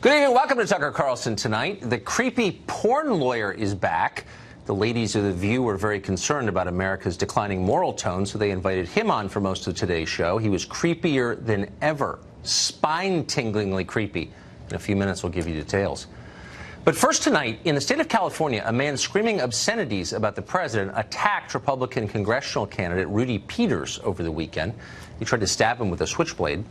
Good evening. Welcome to Tucker Carlson Tonight. The creepy porn lawyer is back. The ladies of The View were very concerned about America's declining moral tone, so they invited him on for most of today's show. He was creepier than ever, spine-tinglingly creepy. In a few minutes, we'll give you details. But first tonight, in the state of California, a man screaming obscenities about the president attacked Republican congressional candidate Rudy Peters over the weekend. He tried to stab him with a switchblade.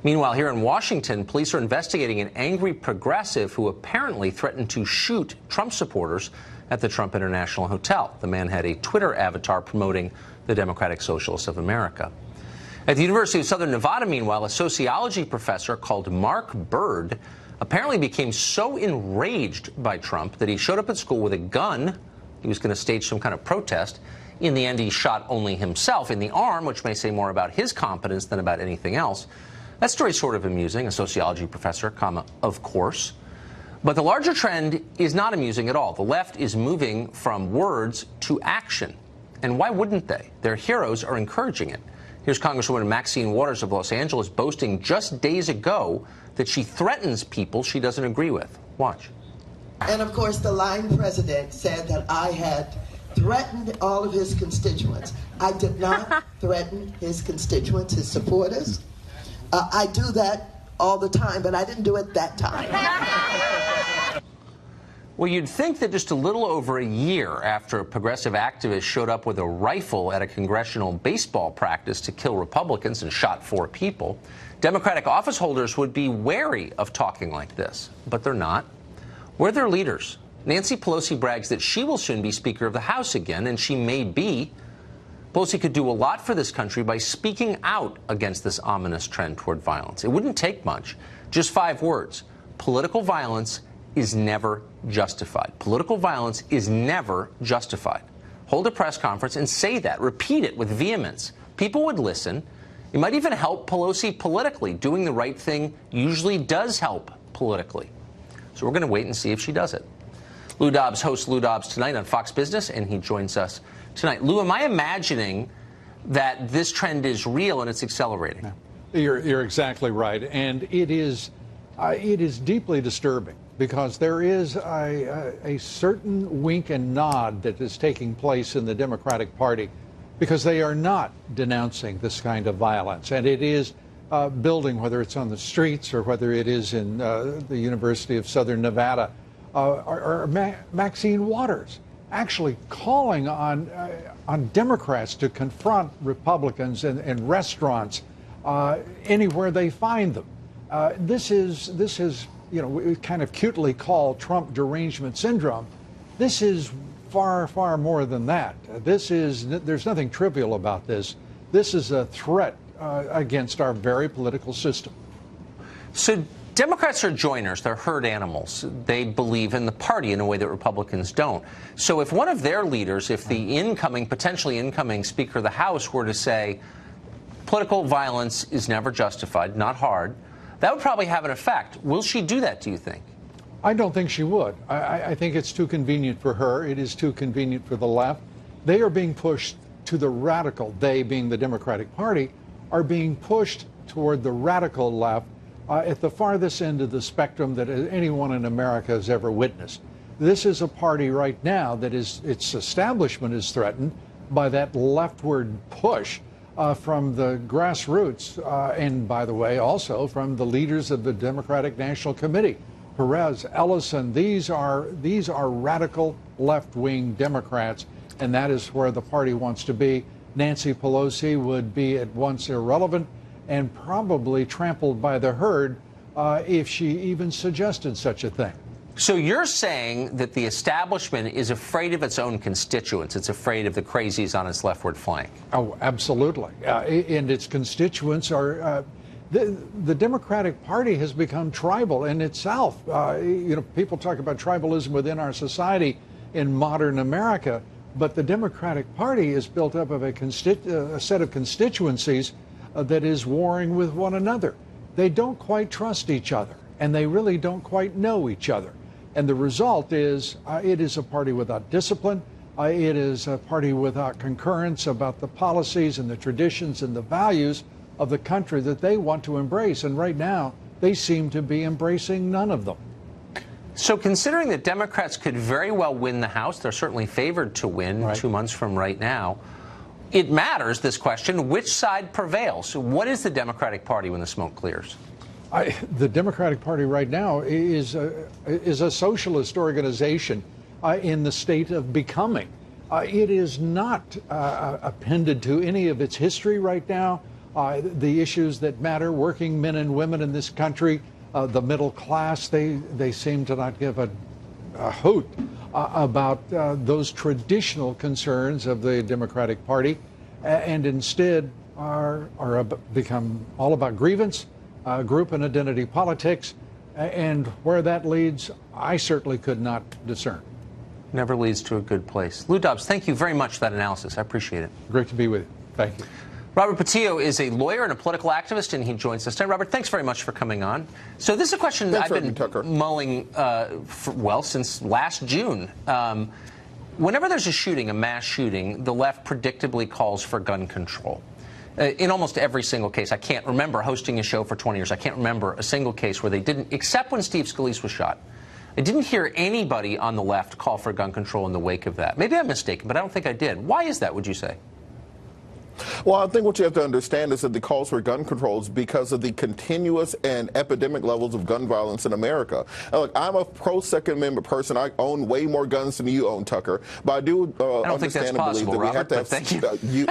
Meanwhile, here in Washington, police are investigating an angry progressive who apparently threatened to shoot Trump supporters at the Trump International Hotel. The man had a Twitter avatar promoting the Democratic Socialists of America. At the University of Southern Nevada, meanwhile, a sociology professor called Mark Bird apparently became so enraged by Trump that he showed up at school with a gun. He was going to stage some kind of protest. In the end, he shot only himself in the arm, which may say more about his competence than about anything else. That story's sort of amusing, a sociology professor, of course. But the larger trend is not amusing at all. The left is moving from words to action. And why wouldn't they? Their heroes are encouraging it. Here's Congresswoman Maxine Waters of Los Angeles boasting just days ago that she threatens people she doesn't agree with. Watch. And of course, the lying president said that I had threatened all of his constituents. I did not threaten his constituents, his supporters. I do that all the time, but I didn't do it that time. Well, you'd think that just a little over a year after a progressive activist showed up with a rifle at a congressional baseball practice to kill Republicans and shot 4 people, Democratic office holders would be wary of talking like this. But they're not. We're their leaders. Nancy Pelosi brags that she will soon be Speaker of the House again, and she may be. Pelosi could do a lot for this country by speaking out against this ominous trend toward violence. It wouldn't take much. Just 5 words. Political violence is never justified. Political violence is never justified. Hold a press conference and say that. Repeat it with vehemence. People would listen. It might even help Pelosi politically. Doing the right thing usually does help politically. So we're going to wait and see if she does it. Lou Dobbs hosts Lou Dobbs Tonight on Fox Business, and he joins us tonight. Lou, am I imagining that this trend is real and it's accelerating? You're exactly right, and it is deeply disturbing because there is a certain wink and nod that is taking place in the Democratic Party because they are not denouncing this kind of violence, and it is building, whether it's on the streets or whether it is in the University of Southern Nevada. Maxine Waters actually calling on Democrats to confront Republicans in restaurants anywhere they find them. This is we kind of cutely call Trump derangement syndrome. This is far more than that. There's nothing trivial about this. This is a threat against our very political system. So Democrats are joiners. They're herd animals. They believe in the party in a way that Republicans don't. So if one of their leaders, if the potentially incoming Speaker of the House were to say, political violence is never justified, not hard, that would probably have an effect. Will she do that, do you think? I don't think she would. I think it's too convenient for her. It is too convenient for the left. They are being pushed to the radical. They, being the Democratic Party, are being pushed toward the radical left at the farthest end of the spectrum that anyone in America has ever witnessed. This is a party right now that its establishment is threatened by that leftward push from the grassroots, and by the way, also from the leaders of the Democratic National Committee. Perez, Ellison, these are radical left-wing Democrats, and that is where the party wants to be. Nancy Pelosi would be at once irrelevant and probably trampled by the herd if she even suggested such a thing. So you're saying that the establishment is afraid of its own constituents. It's afraid of the crazies on its leftward flank. Oh, absolutely. And its constituents are... The Democratic Party has become tribal in itself. People talk about tribalism within our society in modern America, but the Democratic Party is built up of a set of constituencies that is warring with one another. They don't quite trust each other, and they really don't quite know each other. And the result is it is a party without discipline. It is a party without concurrence about the policies and the traditions and the values of the country that they want to embrace. And right now, they seem to be embracing none of them. So considering that Democrats could very well win the House, they're certainly favored to win Right. 2 months from right now, it matters, this question, which side prevails? What is the Democratic Party when the smoke clears? The Democratic Party right now is a socialist organization in the state of becoming. It is not appended to any of its history right now. The issues that matter, working men and women in this country, the middle class, they seem to not give a hoot about those traditional concerns of the Democratic Party, and instead become all about grievance, group and identity politics, and where that leads, I certainly could not discern. Never leads to a good place. Lou Dobbs, thank you very much for that analysis. I appreciate it. Great to be with you. Thank you. Robert Patillo is a lawyer and a political activist, and he joins us today. Robert, thanks very much for coming on. So this is a question I've been mulling since last June. Whenever there's a shooting, a mass shooting, the left predictably calls for gun control. In almost every single case. I can't remember hosting a show for 20 years. I can't remember a single case where they didn't, except when Steve Scalise was shot. I didn't hear anybody on the left call for gun control in the wake of that. Maybe I'm mistaken, but I don't think I did. Why is that, would you say? Well, I think what you have to understand is that the calls for gun control is because of the continuous and epidemic levels of gun violence in America. And look, I'm a pro-Second Amendment person. I own way more guns than you own, Tucker. But I do understand and believe that we have to have... Thank you.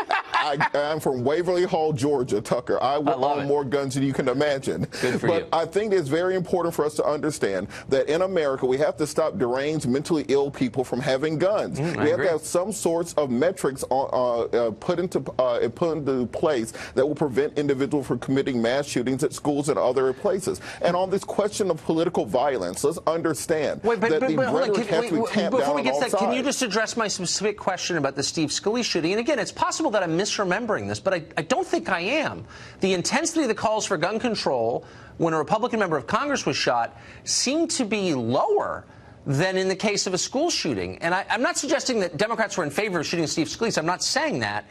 I'm from Waverly Hall, Georgia, Tucker. I will own more guns than you can imagine. Good for you. I think it's very important for us to understand that in America, we have to stop deranged, mentally ill people from having guns. We have to have some sorts of metrics put into place that will prevent individuals from committing mass shootings at schools and other places. And on this question of political violence, let's understand that the rhetoric has to be tamped down on all sides. Can you just address my specific question about the Steve Scalise shooting? And again, it's possible that I'm misremembering this, but I don't think I am. The intensity of the calls for gun control when a Republican member of Congress was shot seemed to be lower than in the case of a school shooting. And I'm not suggesting that Democrats were in favor of shooting Steve Scalise. I'm not saying that.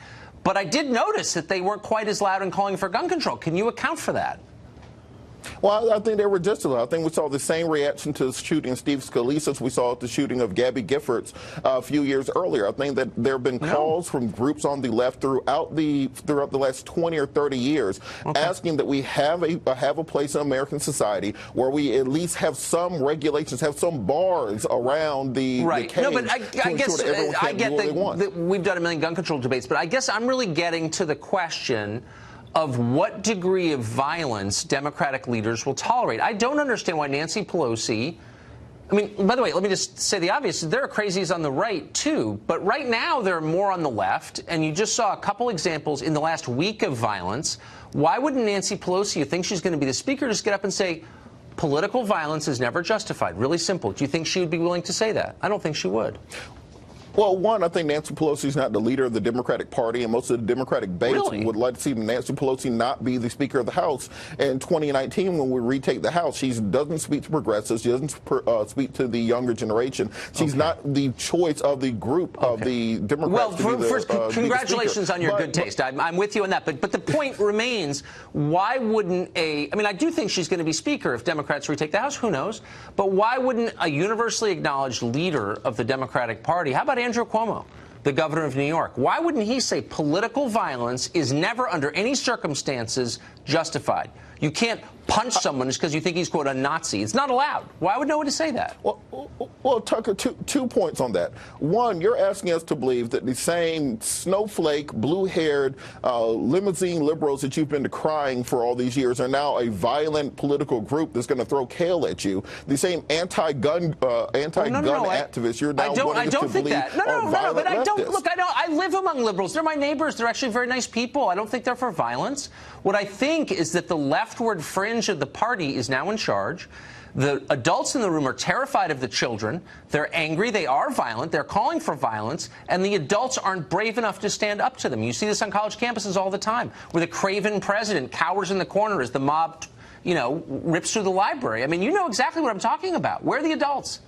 But I did notice that they weren't quite as loud in calling for gun control. Can you account for that? Well, I think they were just as loud. I think we saw the same reaction to the shooting of Steve Scalise as we saw at the shooting of Gabby Giffords a few years earlier. I think that there have been calls from groups on the left throughout the last 20 or 30 years asking that we have a place in American society where we at least have some regulations, have some bars around the cage. No, but I guess I get that we've done a million gun control debates, but I guess I'm really getting to the question of what degree of violence Democratic leaders will tolerate. I don't understand why Nancy Pelosi, I mean, by the way, let me just say the obvious. There are crazies on the right, too. But right now, there are more on the left. And you just saw a couple examples in the last week of violence. Why wouldn't Nancy Pelosi, you think she's going to be the speaker, just get up and say, political violence is never justified? Really simple. Do you think she would be willing to say that? I don't think she would. Well, one, I think Nancy Pelosi is not the leader of the Democratic Party, and most of the Democratic base would like to see Nancy Pelosi not be the Speaker of the House in 2019 when we retake the House. She doesn't speak to progressives. She doesn't speak to the younger generation. She's not the choice of the group of the Democrats. Well, congratulations on your good taste. I'm with you on that. But the point remains, why wouldn't I mean, I do think she's going to be Speaker if Democrats retake the House. Who knows? But why wouldn't a universally acknowledged leader of the Democratic Party, how about Andrew Cuomo, the governor of New York? Why wouldn't he say political violence is never, under any circumstances, justified? You can't punch someone just because you think he's, quote, a Nazi. It's not allowed. Why would nobody say that? Well, Tucker, two points on that. One, you're asking us to believe that the same snowflake, blue-haired, limousine liberals that you've been decrying for all these years are now a violent political group that's going to throw kale at you. The same anti-gun activists you're now wanting us to believe are violent leftists. Look, I live among liberals. They're my neighbors. They're actually very nice people. I don't think they're for violence. What I think is that the leftward fringe of the party is now in charge. The adults in the room are terrified of the children. They're angry. They are violent. They're calling for violence. And the adults aren't brave enough to stand up to them. You see this on college campuses all the time, where the craven president cowers in the corner as the mob, rips through the library. I mean, you know exactly what I'm talking about. Where are the adults?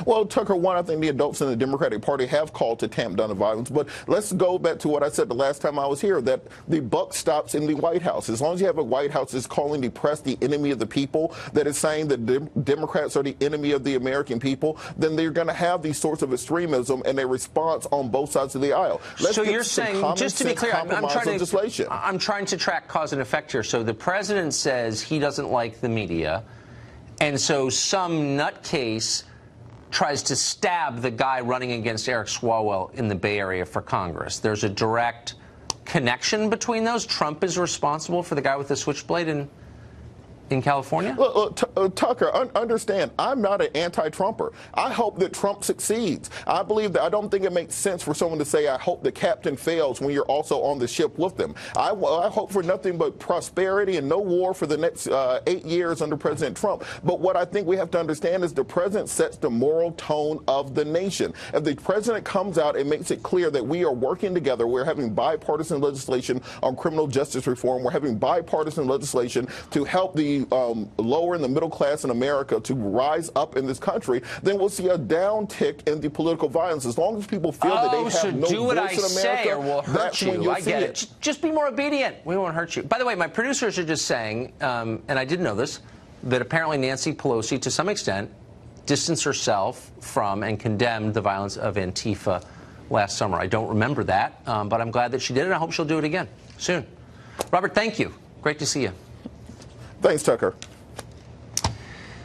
Well, Tucker, one, I think the adults in the Democratic Party have called to tamp down the violence. But let's go back to what I said the last time I was here, that the buck stops in the White House. As long as you have a White House that's calling the press the enemy of the people, that is saying that Democrats are the enemy of the American people, then they're going to have these sorts of extremism and a response on both sides of the aisle. So you're saying, just to be clear, I'm trying to track cause and effect here. So the president says he doesn't like the media, and so some nutcase tries to stab the guy running against Eric Swalwell in the Bay Area for Congress. There's a direct connection between those. Trump is responsible for the guy with the switchblade in California? Tucker, understand, I'm not an anti-Trumper. I hope that Trump succeeds. I don't think it makes sense for someone to say, I hope the captain fails when you're also on the ship with them. I hope for nothing but prosperity and no war for the next 8 years under President Trump. But what I think we have to understand is the president sets the moral tone of the nation. If the president comes out and makes it clear that we are working together, we're having bipartisan legislation on criminal justice reform, we're having bipartisan legislation to help the lower and the middle class in America to rise up in this country, then we'll see a downtick in the political violence. As long as people feel that they have no do what voice I in say America, or we'll hurt that's when you. you'll I see get it. it. Just be more obedient. We won't hurt you. By the way, my producers are just saying, and I didn't know this, that apparently Nancy Pelosi, to some extent, distanced herself from and condemned the violence of Antifa last summer. I don't remember that, but I'm glad that she did it. I hope she'll do it again soon. Robert, thank you. Great to see you. Thanks, Tucker.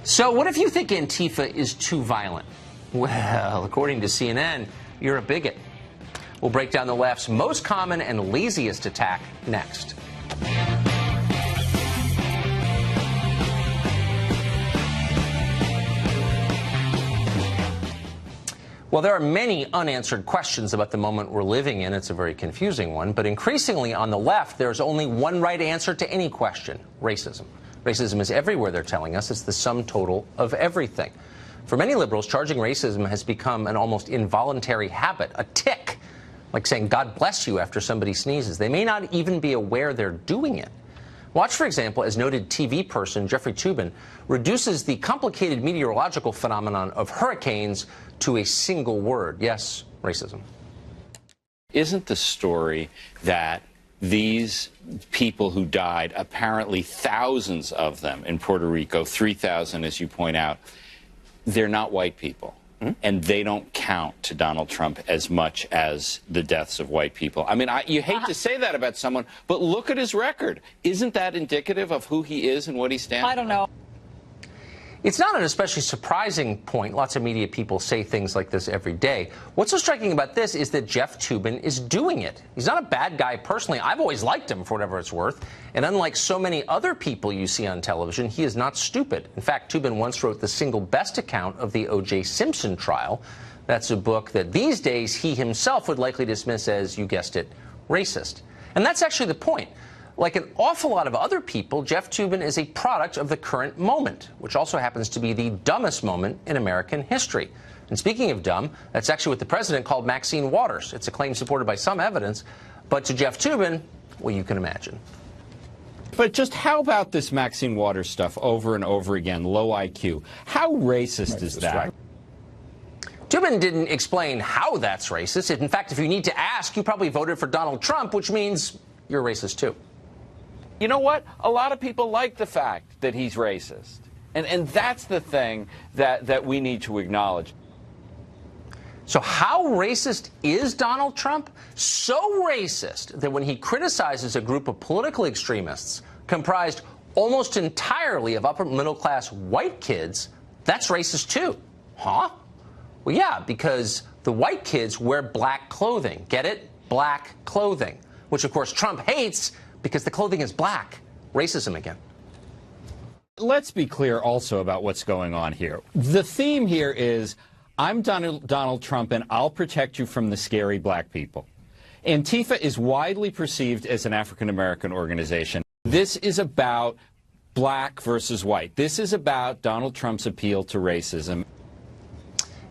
So what if you think Antifa is too violent? Well, according to CNN, you're a bigot. We'll break down the left's most common and laziest attack next. Well, there are many unanswered questions about the moment we're living in. It's a very confusing one. But increasingly on the left, there's only one right answer to any question: racism. Racism is everywhere, they're telling us. It's the sum total of everything. For many liberals, charging racism has become an almost involuntary habit, a tic, like saying God bless you after somebody sneezes. They may not even be aware they're doing it. Watch, for example, as noted TV person Jeffrey Toobin reduces the complicated meteorological phenomenon of hurricanes to a single word. Yes, racism. Isn't the story that these people who died, apparently thousands of them in Puerto Rico, 3,000 as you point out, they're not white people? And they don't count to Donald Trump as much as the deaths of white people. I mean, you hate to say that about someone, but look at his record. Isn't that indicative of who he is and what he stands for? I don't know. It's not an especially surprising point. Lots of media people say things like this every day. What's so striking about this is that Jeff Toobin is doing it. He's not a bad guy personally. I've always liked him for whatever it's worth. And unlike so many other people you see on television, he is not stupid. In fact, Toobin once wrote the single best account of the O.J. Simpson trial. That's a book that these days he himself would likely dismiss as, you guessed it, racist. And that's actually the point. Like an awful lot of other people, Jeff Toobin is a product of the current moment, which also happens to be the dumbest moment in American history. And speaking of dumb, that's actually what the president called Maxine Waters. It's a claim supported by some evidence, but to Jeff Toobin, well, you can imagine. But just how about this Maxine Waters stuff over and over again, low IQ? How racist is that? Toobin didn't explain how that's racist. In fact, if you need to ask, you probably voted for Donald Trump, which means you're racist too. You know what? A lot of people like the fact that he's racist. And that's the thing that we need to acknowledge. So how racist is Donald Trump? So racist that when he criticizes a group of political extremists comprised almost entirely of upper middle class white kids, that's racist too. Huh? Well, yeah, because the white kids wear black clothing. Get it? Black clothing. Which, of course, Trump hates because the clothing is black. Racism again. Let's be clear also about what's going on here. The theme here is, I'm Donald Trump and I'll protect you from the scary black people. Antifa is widely perceived as an African-American organization. This is about black versus white. This is about Donald Trump's appeal to racism.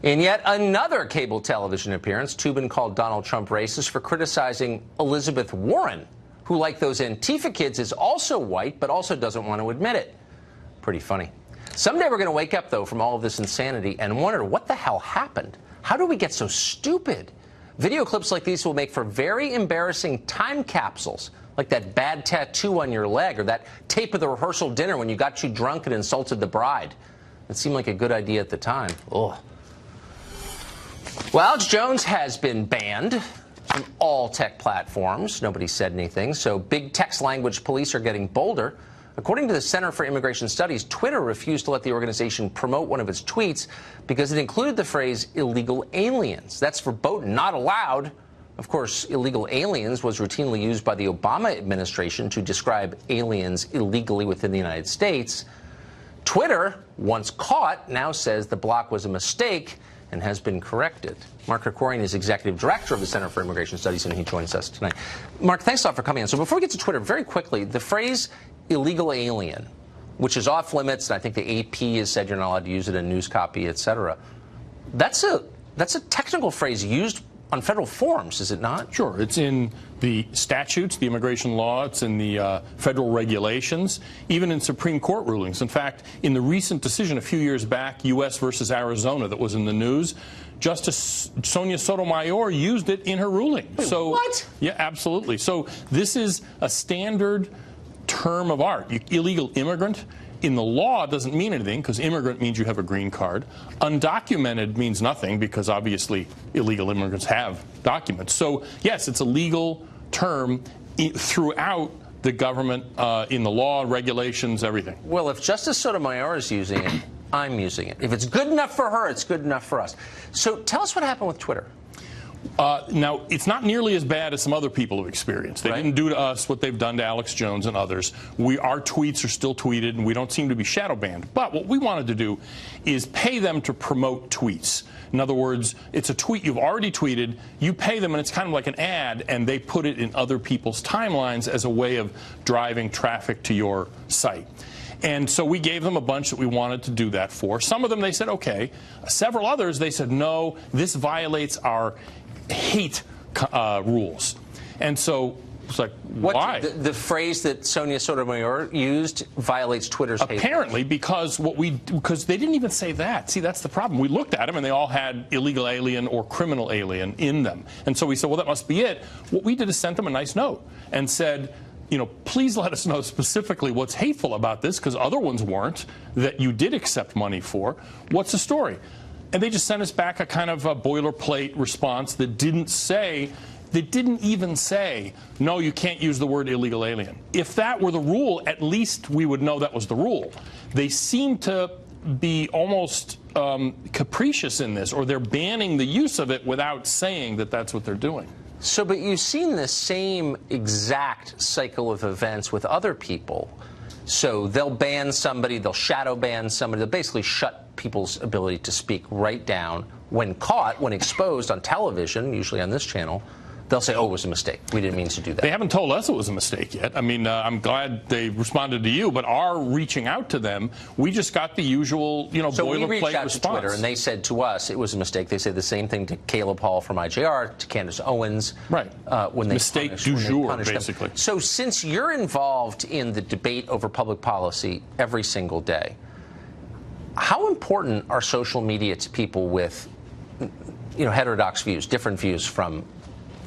In yet another cable television appearance, Toobin called Donald Trump racist for criticizing Elizabeth Warren, who, like those Antifa kids, is also white but also doesn't want to admit it. Pretty funny. Someday we're going to wake up, though, from all of this insanity and wonder what the hell happened. How do we get so stupid? Video clips like these will make for very embarrassing time capsules, like that bad tattoo on your leg or that tape of the rehearsal dinner when you got too drunk and insulted the bride. It seemed like a good idea at the time. Ugh. Well, Alex Jones has been banned from all tech platforms. Nobody said anything, so big text language police are getting bolder. According to the Center for Immigration Studies, Twitter refused to let the organization promote one of its tweets because it included the phrase illegal aliens. That's verboten, not allowed. Of course, illegal aliens was routinely used by the Obama administration to describe aliens illegally within the United States. Twitter, once caught, now says the block was a mistake and has been corrected. Mark Krikorian is executive director of the Center for Immigration Studies, and he joins us tonight. Mark, thanks a lot for coming in. So before we get to Twitter, very quickly, the phrase illegal alien, which is off limits, and I think the AP has said you're not allowed to use it in news copy, et cetera. That's a technical phrase used on federal forms, is it not? Sure. It's in the statutes, the immigration law. It's in the federal regulations, even in Supreme Court rulings. In fact, in the recent decision a few years back, U.S. versus Arizona, that was in the news, Justice Sonia Sotomayor used it in her ruling. Wait, so, what? Yeah, absolutely. So this is a standard term of art. Illegal immigrant. In the law, it doesn't mean anything because immigrant means you have a green card. Undocumented means nothing because obviously illegal immigrants have documents. So, yes, it's a legal term throughout the government, in the law, regulations, everything. Well, if Justice Sotomayor is using it, I'm using it. If it's good enough for her, it's good enough for us. So tell us what happened with Twitter. Now, it's not nearly as bad as some other people have experienced. They didn't do to us what they've done to Alex Jones and others. Our tweets are still tweeted, and we don't seem to be shadow banned. But what we wanted to do is pay them to promote tweets. In other words, it's a tweet you've already tweeted, you pay them, and it's kind of like an ad, and they put it in other people's timelines as a way of driving traffic to your site. And so we gave them a bunch that we wanted to do that for. Some of them, they said, okay. Several others, they said, no, this violates our hate rules. And so it's like, why? The phrase that Sonia Sotomayor used violates Twitter's hate. Apparently, because they didn't even say that. See, that's the problem. We looked at them, and they all had illegal alien or criminal alien in them. And so we said, well, that must be it. What we did is sent them a nice note and said, please let us know specifically what's hateful about this, because other ones weren't, that you did accept money for. What's the story? And they just sent us back a kind of a boilerplate response that didn't even say, no, you can't use the word illegal alien. If that were the rule, at least we would know that was the rule. They seem to be almost capricious in this, or they're banning the use of it without saying that that's what they're doing. So, but you've seen the same exact cycle of events with other people. So they'll ban somebody, they'll shadow ban somebody, they'll basically shut people's ability to speak right down. When caught, when exposed on television, usually on this channel, they'll say, oh, it was a mistake. We didn't mean to do that. They haven't told us it was a mistake yet. I mean, I'm glad they responded to you, but our reaching out to them, we just got the usual, so boilerplate we reached out response. to Twitter, and they said to us it was a mistake. They said the same thing to Caleb Hall from IJR, to Candace Owens. Right. When they mistake du jour, basically. Them. So since you're involved in the debate over public policy every single day, how important are social media to people with, heterodox views, different views from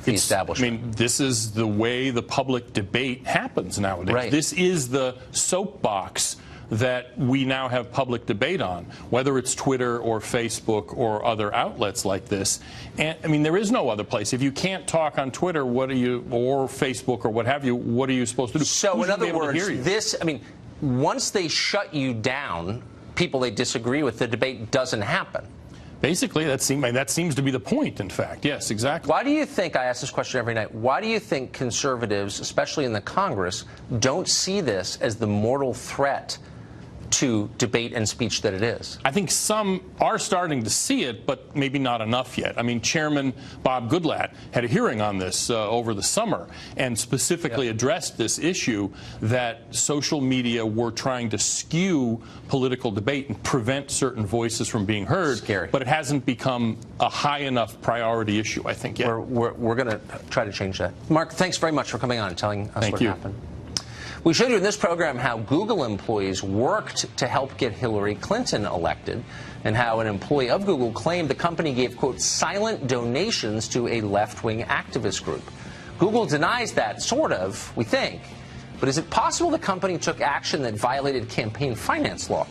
the establishment? I mean, this is the way the public debate happens nowadays. Right. This is the soapbox that we now have public debate on, whether it's Twitter or Facebook or other outlets like this. And I mean, there is no other place. If you can't talk on Twitter, or Facebook or what have you, what are you supposed to do? So in other words, once they shut you down, people they disagree with, the debate doesn't happen. Basically, that seems to be the point, in fact. Yes, exactly. Why do you think, I ask this question every night, why do you think conservatives, especially in the Congress, don't see this as the mortal threat to debate and speech that it is? I think some are starting to see it, but maybe not enough yet. I mean, Chairman Bob Goodlatte had a hearing on this over the summer and specifically addressed this issue that social media were trying to skew political debate and prevent certain voices from being heard. Scary. But it hasn't become a high enough priority issue, I think, yet. We're going to try to change that. Mark, thanks very much for coming on and telling us what happened. We showed you in this program how Google employees worked to help get Hillary Clinton elected, and how an employee of Google claimed the company gave, quote, silent donations to a left-wing activist group. Google denies that, sort of, we think. But is it possible the company took action that violated campaign finance law?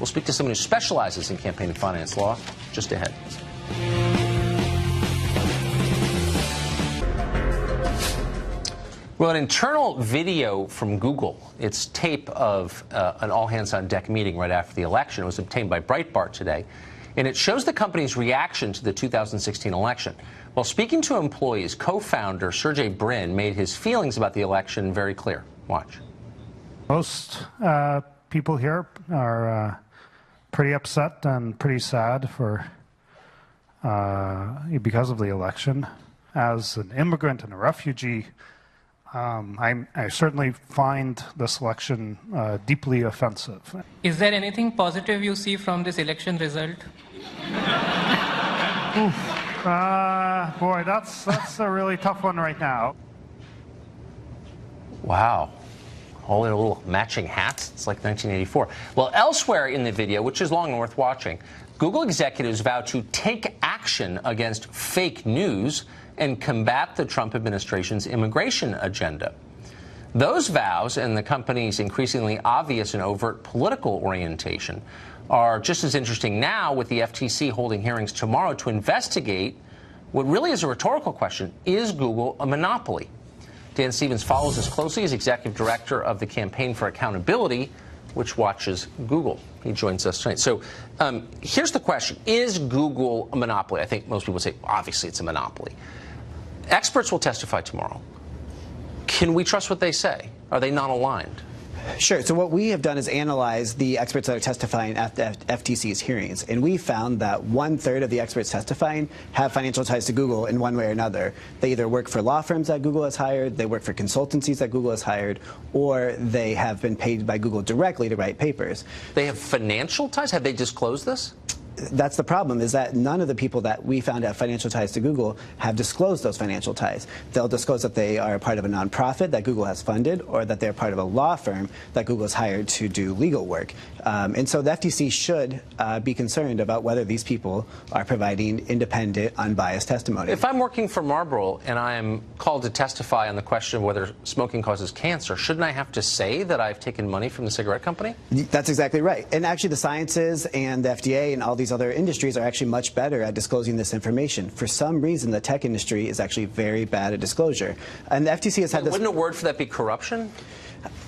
We'll speak to someone who specializes in campaign finance law just ahead. Well, an internal video from Google, it's tape of an all-hands-on-deck meeting right after the election. It was obtained by Breitbart today, and it shows the company's reaction to the 2016 election. While speaking to employees, co-founder Sergey Brin made his feelings about the election very clear. Watch. Most people here are pretty upset and pretty sad because of the election. As an immigrant and a refugee, I certainly find this election deeply offensive. Is there anything positive you see from this election result? Boy, that's a really tough one right now. Wow. All their little matching hats. It's like 1984. Well, elsewhere in the video, which is long and worth watching, Google executives vow to take action against fake news and combat the Trump administration's immigration agenda. Those vows and the company's increasingly obvious and overt political orientation are just as interesting now, with the FTC holding hearings tomorrow to investigate what really is a rhetorical question: is Google a monopoly? Dan Stevens follows this closely as executive director of the Campaign for Accountability, which watches Google. He joins us tonight. So here's the question: is Google a monopoly? I think most people say, obviously, it's a monopoly. Experts will testify tomorrow. Can we trust what they say? Are they not aligned? Sure. So what we have done is analyze the experts that are testifying at the FTC's hearings, and we found that 1/3 of the experts testifying have financial ties to Google in one way or another. They either work for law firms that Google has hired, they work for consultancies that Google has hired, or they have been paid by Google directly to write papers. They have financial ties? Have they disclosed this? That's the problem, is that none of the people that we found have financial ties to Google have disclosed those financial ties. They'll disclose that they are part of a nonprofit that Google has funded, or that they're part of a law firm that Google has hired to do legal work. And so the FTC should be concerned about whether these people are providing independent, unbiased testimony. If I'm working for Marlboro and I am called to testify on the question of whether smoking causes cancer, shouldn't I have to say that I've taken money from the cigarette company? That's exactly right. And actually the sciences and the FDA and all these other industries are actually much better at disclosing this information. For some reason, the tech industry is actually very bad at disclosure. And the FTC has had this... Wouldn't a word for that be corruption?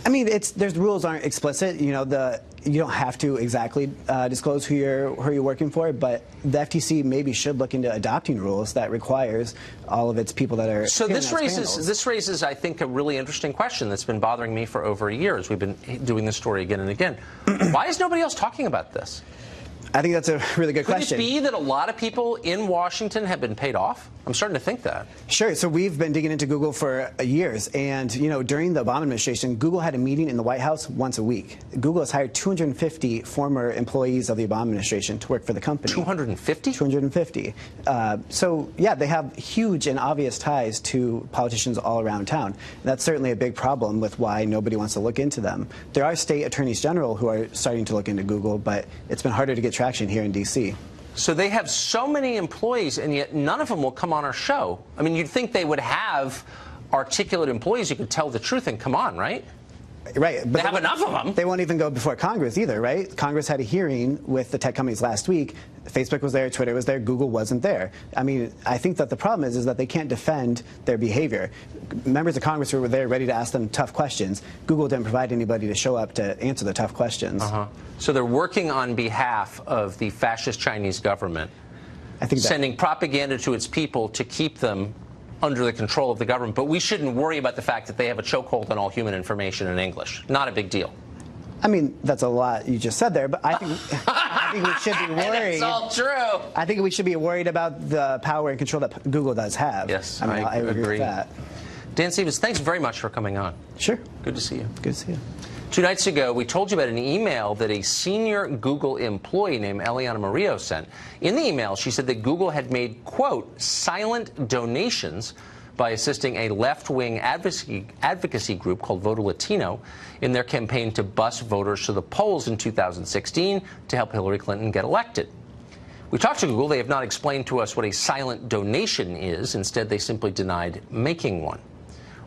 I mean, there's rules aren't explicit. You know, you don't have to exactly disclose who you're working for, but the FTC maybe should look into adopting rules that requires all of its people that are... So this raises, I think, a really interesting question that's been bothering me for over a year as we've been doing this story again and again. Why is nobody else talking about this? I think that's a really good question. Could it be that a lot of people in Washington have been paid off? I'm starting to think that. Sure. So we've been digging into Google for years. And, you know, during the Obama administration, Google had a meeting in the White House once a week. Google has hired 250 former employees of the Obama administration to work for the company. 250? 250. So, yeah, they have huge and obvious ties to politicians all around town. And that's certainly a big problem with why nobody wants to look into them. There are state attorneys general who are starting to look into Google, but it's been harder to get traction here in D.C. So they have so many employees, and yet none of them will come on our show. I mean, you'd think they would have articulate employees who could tell the truth and come on, right? Right. But they have enough of them. They won't even go before Congress either, right? Congress had a hearing with the tech companies last week. Facebook was there, Twitter was there, Google wasn't there. I mean, I think that the problem is that they can't defend their behavior. Members of Congress were there ready to ask them tough questions. Google didn't provide anybody to show up to answer the tough questions. So they're working on behalf of the fascist Chinese government, sending propaganda to its people to keep them under the control of the government. But we shouldn't worry about the fact that they have a chokehold on all human information in English. Not a big deal. I mean, that's a lot you just said there, but I think, I think we should be worried. It's all true. I think we should be worried about the power and control that Google does have. Yes, I mean, I agree with that. Dan Stevens, thanks very much for coming on. Sure. Good to see you. Good to see you. 2 nights ago, we told you about an email that a senior Google employee named Eliana Murillo sent. In the email, she said that Google had made, quote, silent donations by assisting a left-wing advocacy group called Voto Latino in their campaign to bus voters to the polls in 2016 to help Hillary Clinton get elected. We talked to Google. They have not explained to us what a silent donation is. Instead, they simply denied making one.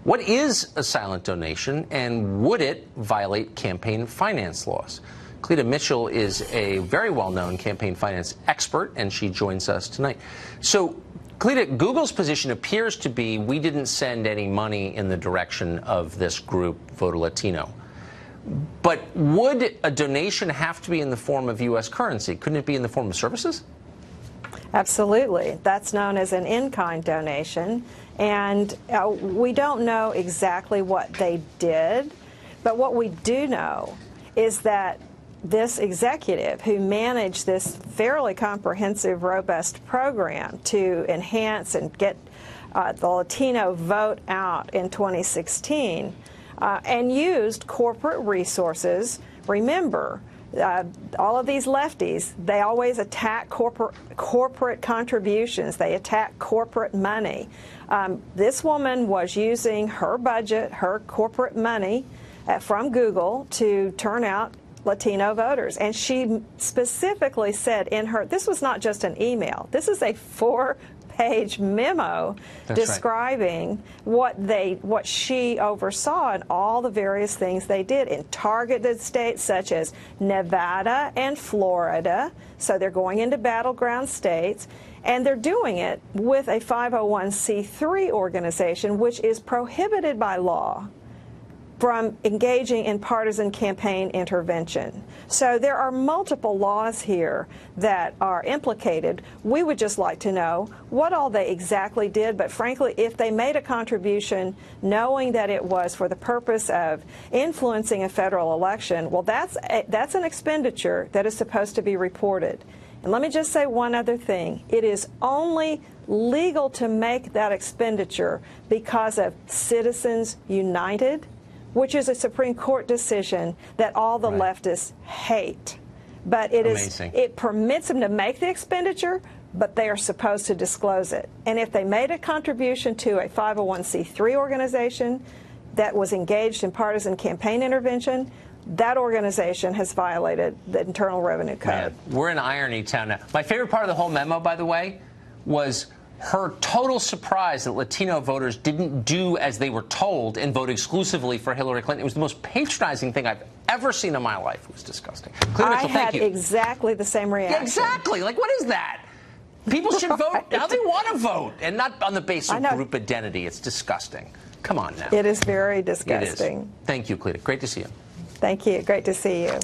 What is a silent donation, and would it violate campaign finance laws? Cleta Mitchell is a very well-known campaign finance expert, and she joins us tonight. So, Cleta, Google's position appears to be we didn't send any money in the direction of this group, Voto Latino. But would a donation have to be in the form of U.S. currency? Couldn't it be in the form of services? Absolutely. That's known as an in-kind donation. And we don't know exactly what they did, but what we do know is that this executive who managed this fairly comprehensive, robust program to enhance and get the Latino vote out in 2016 and used corporate resources. Remember, all of these lefties, they always attack corporate contributions. They attack corporate money. This woman was using her budget, her corporate money from Google to turn out Latino voters. And she specifically said in her, this was not just an email, this is a 4-page memo describing what she oversaw and all the various things they did in targeted states such as Nevada and Florida. So they're going into battleground states, and they're doing it with a 501c3 organization, which is prohibited by law from engaging in partisan campaign intervention. So there are multiple laws here that are implicated. We would just like to know what all they exactly did, but frankly, if they made a contribution knowing that it was for the purpose of influencing a federal election, well, that's an expenditure that is supposed to be reported. And let me just say one other thing. It is only legal to make that expenditure because of Citizens United, which is a Supreme Court decision that all the leftists hate. But it permits them to make the expenditure, but they are supposed to disclose it. And if they made a contribution to a 501c3 organization that was engaged in partisan campaign intervention, that organization has violated the Internal Revenue Code. Man, we're in irony town now. My favorite part of the whole memo, by the way, was her total surprise that Latino voters didn't do as they were told and vote exclusively for Hillary Clinton. It was the most patronizing thing I've ever seen in my life. It was disgusting. I had exactly the same reaction. Yeah, exactly. Like, what is that? People should vote how they want to vote and not on the basis of group identity. It's disgusting. Come on now. It is very disgusting. It is. Thank you, Cleta. Great to see you. Thank you. Great to see you.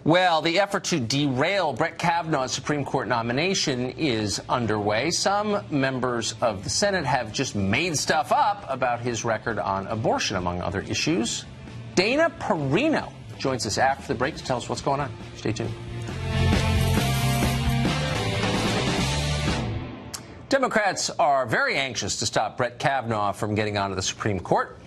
Well, the effort to derail Brett Kavanaugh's Supreme Court nomination is underway. Some members of the Senate have just made stuff up about his record on abortion, among other issues. Dana Perino joins us after the break to tell us what's going on. Stay tuned. Democrats are very anxious to stop Brett Kavanaugh from getting onto the Supreme Court.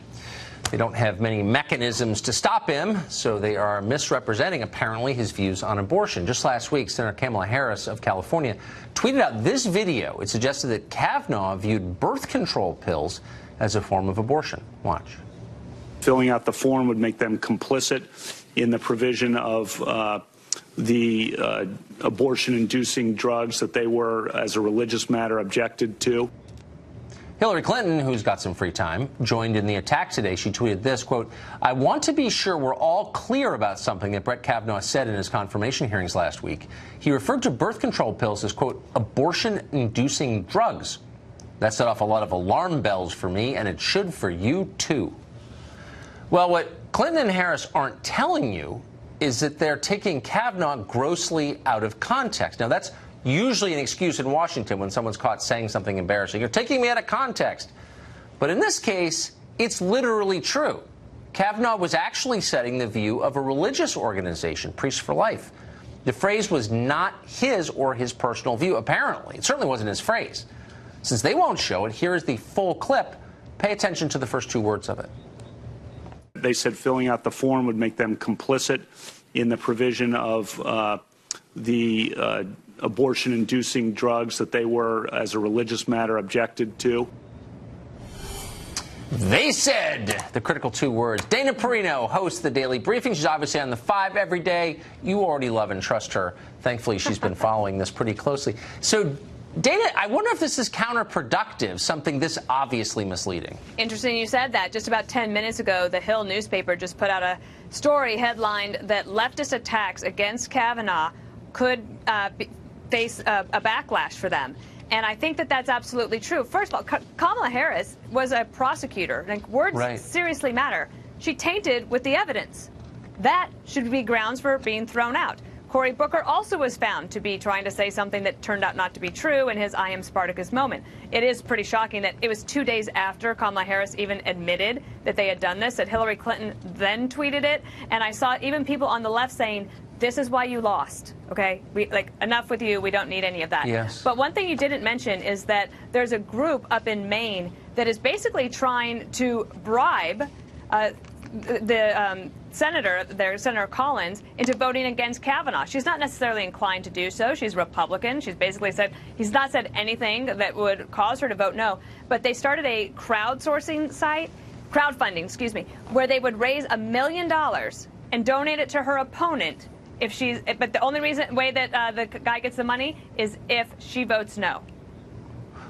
They don't have many mechanisms to stop him, so they are misrepresenting, apparently, his views on abortion. Just last week, Senator Kamala Harris of California tweeted out this video. It suggested that Kavanaugh viewed birth control pills as a form of abortion. Watch. Filling out the form would make them complicit in the provision of the abortion-inducing drugs that they were, as a religious matter, objected to. Hillary Clinton, who's got some free time, joined in the attack today. She tweeted this, quote, "I want to be sure we're all clear about something that Brett Kavanaugh said in his confirmation hearings last week. He referred to birth control pills as, quote, abortion-inducing drugs. That set off a lot of alarm bells for me, and it should for you, too." Well, what Clinton and Harris aren't telling you is that they're taking Kavanaugh grossly out of context. Now, that's usually an excuse in Washington when someone's caught saying something embarrassing. You're taking me out of context. But in this case, it's literally true. Kavanaugh was actually setting the view of a religious organization, Priests for Life. The phrase was not his or his personal view, apparently. It certainly wasn't his phrase. Since they won't show it, here is the full clip. Pay attention to the first two words of it. They said filling out the form would make them complicit in the provision of the abortion-inducing drugs that they were, as a religious matter, objected to. They said the critical 2 words. Dana Perino hosts the Daily Briefing. She's obviously on the 5 every day. You already love and trust her. Thankfully, she's been following this pretty closely. So, Dana, I wonder if this is counterproductive, something this obviously misleading. Interesting you said that. Just about 10 minutes ago, the Hill newspaper just put out a story headlined that leftist attacks against Kavanaugh could face a backlash for them. And I think that that's absolutely true. First of all, Kamala Harris was a prosecutor. Like, words seriously matter. She tainted with the evidence. That should be grounds for being thrown out. Cory Booker also was found to be trying to say something that turned out not to be true in his I am Spartacus moment. It is pretty shocking that it was 2 days after Kamala Harris even admitted that they had done this, that Hillary Clinton then tweeted it. And I saw even people on the left saying, this is why you lost, okay? Enough with you. We don't need any of that. Yes. But one thing you didn't mention is that there's a group up in Maine that is basically trying to bribe the Senator Collins, into voting against Kavanaugh. She's not necessarily inclined to do so. She's Republican. She's basically said, he's not said anything that would cause her to vote no. But they started a crowdfunding site, where they would raise $1 million and donate it to her opponent but the only way that the guy gets the money is if she votes no.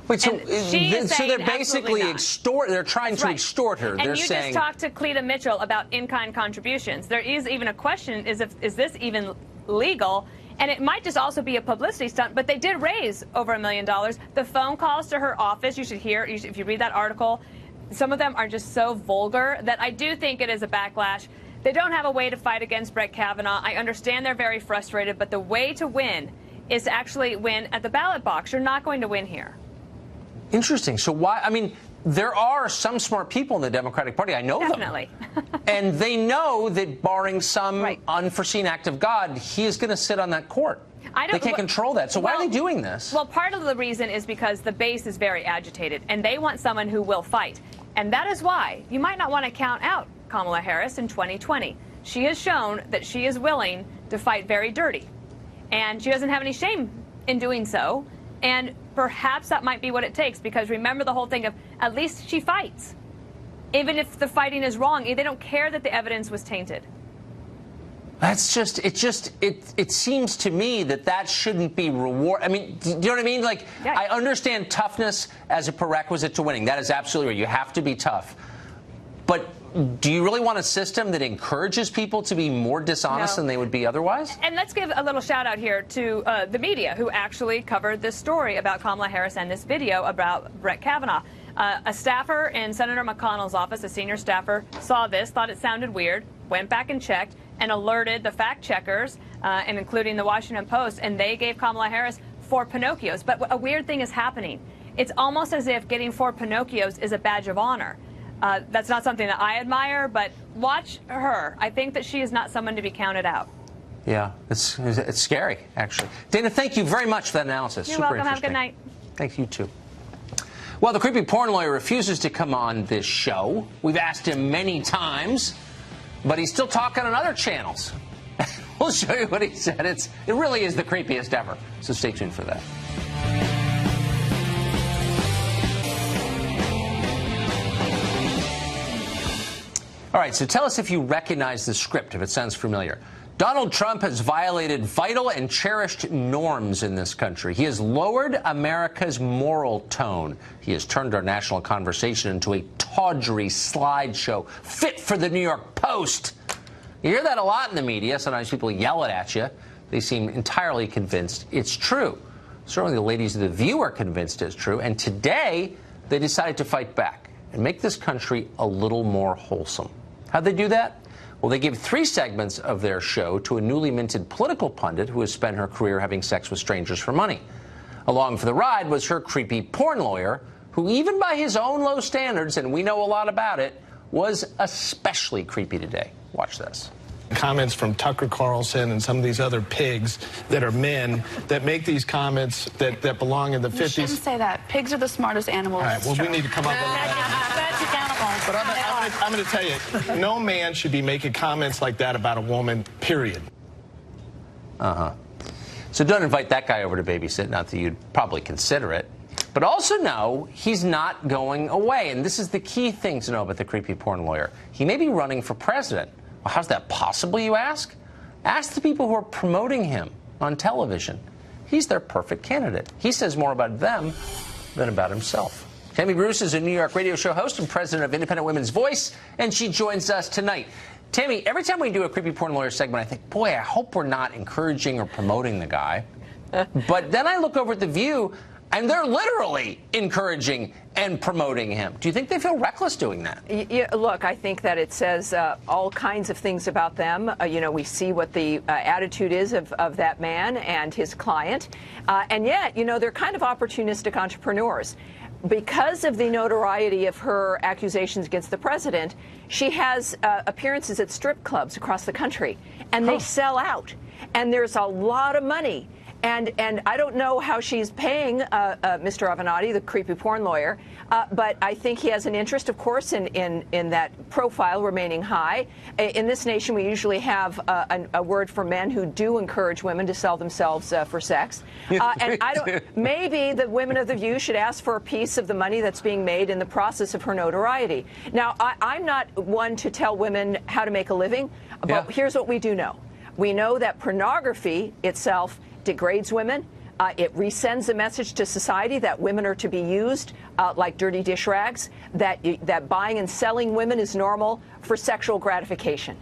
Wait, so they're basically they're trying to extort her. And they're saying, just talked to Cleta Mitchell about in-kind contributions. There is even a question, is this even legal? And it might just also be a publicity stunt, but they did raise over $1 million. The phone calls to her office, you should hear, if you read that article, some of them are just so vulgar that I do think it is a backlash. They don't have a way to fight against Brett Kavanaugh. I understand they're very frustrated, but the way to win is to actually win at the ballot box. You're not going to win here. Interesting. So why? I mean, there are some smart people in the Democratic Party. I know Definitely. them. And they know that barring some unforeseen act of God, he is going to sit on that court. They can't control that. So why are they doing this? Well, part of the reason is because the base is very agitated, and they want someone who will fight. And that is why you might not want to count out Kamala Harris in 2020. She has shown that she is willing to fight very dirty. And she doesn't have any shame in doing so. And perhaps that might be what it takes, because remember the whole thing of at least she fights. Even if the fighting is wrong, they don't care that the evidence was tainted. That's just, it seems to me that shouldn't be reward. I mean, do you know what I mean? Like, I understand toughness as a prerequisite to winning. That is absolutely right. You have to be tough. But do you really want a system that encourages people to be more dishonest than they would be otherwise? And let's give a little shout out here to the media who actually covered this story about Kamala Harris and this video about Brett Kavanaugh. A staffer in Senator McConnell's office, a senior staffer, saw this, thought it sounded weird, went back and checked, and alerted the fact checkers, and including the Washington Post, and they gave Kamala Harris 4 Pinocchios. But a weird thing is happening. It's almost as if getting 4 Pinocchios is a badge of honor. That's not something that I admire, but watch her. I think that she is not someone to be counted out. Yeah, it's scary, actually. Dana, thank you very much for that analysis. You're welcome. Have a good night. Thank you, too. Well, the creepy porn lawyer refuses to come on this show. We've asked him many times, but he's still talking on other channels. We'll show you what he said. It really is the creepiest ever, so stay tuned for that. All right, so tell us if you recognize the script, if it sounds familiar. Donald Trump has violated vital and cherished norms in this country. He has lowered America's moral tone. He has turned our national conversation into a tawdry slideshow fit for the New York Post. You hear that a lot in the media. Sometimes people yell it at you. They seem entirely convinced it's true. Certainly the ladies of The View are convinced it's true. And today, they decided to fight back and make this country a little more wholesome. How'd they do that? Well, they gave 3 segments of their show to a newly minted political pundit who has spent her career having sex with strangers for money. Along for the ride was her creepy porn lawyer, who even by his own low standards, and we know a lot about it, was especially creepy today. Watch this. Comments from Tucker Carlson and some of these other pigs that are men that make these comments that belong in the 50s. You shouldn't say that. Pigs are the smartest animals. All right, well, we need to come up with that. But I'm going to tell you, no man should be making comments like that about a woman, period. So don't invite that guy over to babysit, not that you'd probably consider it. But also know he's not going away. And this is the key thing to know about the creepy porn lawyer. He may be running for president. Well, how's that possible, you ask? Ask the people who are promoting him on television. He's their perfect candidate. He says more about them than about himself. Tammy Bruce is a New York radio show host and president of Independent Women's Voice, and she joins us tonight. Tammy, every time we do a creepy porn lawyer segment, I think, boy, I hope we're not encouraging or promoting the guy. But then I look over at The View, and they're literally encouraging and promoting him. Do you think they feel reckless doing that? Yeah, look, I think that it says all kinds of things about them. We see what the attitude is of that man and his client. And yet, they're kind of opportunistic entrepreneurs. Because of the notoriety of her accusations against the president, she has appearances at strip clubs across the country, and they sell out. And there's a lot of money. And I don't know how she's paying Mr. Avenatti, the creepy porn lawyer, but I think he has an interest, of course, in that profile remaining high. In this nation, we usually have a word for men who do encourage women to sell themselves for sex. And maybe the women of The View should ask for a piece of the money that's being made in the process of her notoriety. Now, I'm not one to tell women how to make a living, but here's what we do know. We know that pornography itself degrades women. It resends a message to society that women are to be used like dirty dish rags, that buying and selling women is normal for sexual gratification.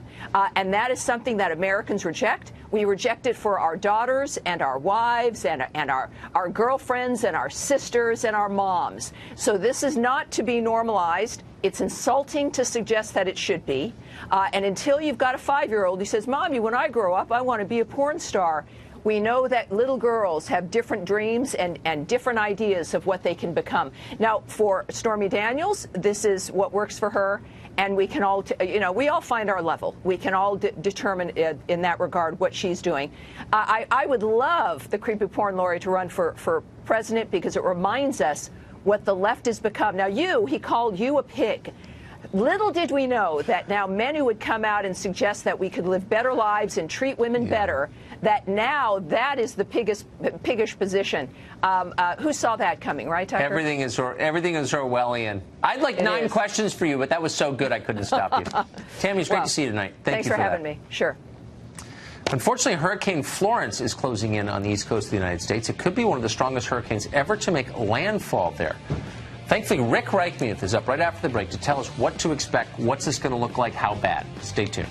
And that is something that Americans reject. We reject it for our daughters and our wives and our girlfriends and our sisters and our moms. So this is not to be normalized. It's insulting to suggest that it should be. And until you've got a 5-year-old who says, Mommy, when I grow up, I want to be a porn star, we know that little girls have different dreams and different ideas of what they can become. Now, for Stormy Daniels, this is what works for her, and we can all, we all find our level. We can all determine in that regard what she's doing. I would love the creepy porn lawyer to run for president because it reminds us what the left has become. Now, he called you a pig. Little did we know that now men who would come out and suggest that we could live better lives and treat women better, that now that is the piggish position. Who saw that coming, right, Tucker? Everything is Orwellian. I'd like 9 questions for you, but that was so good I couldn't stop you. Tammy, it's great to see you tonight. Thanks for having me. Sure. Unfortunately, Hurricane Florence is closing in on the east coast of the United States. It could be one of the strongest hurricanes ever to make landfall there. Thankfully, Rick Reichmuth is up right after the break to tell us what to expect, what's this going to look like, how bad. Stay tuned.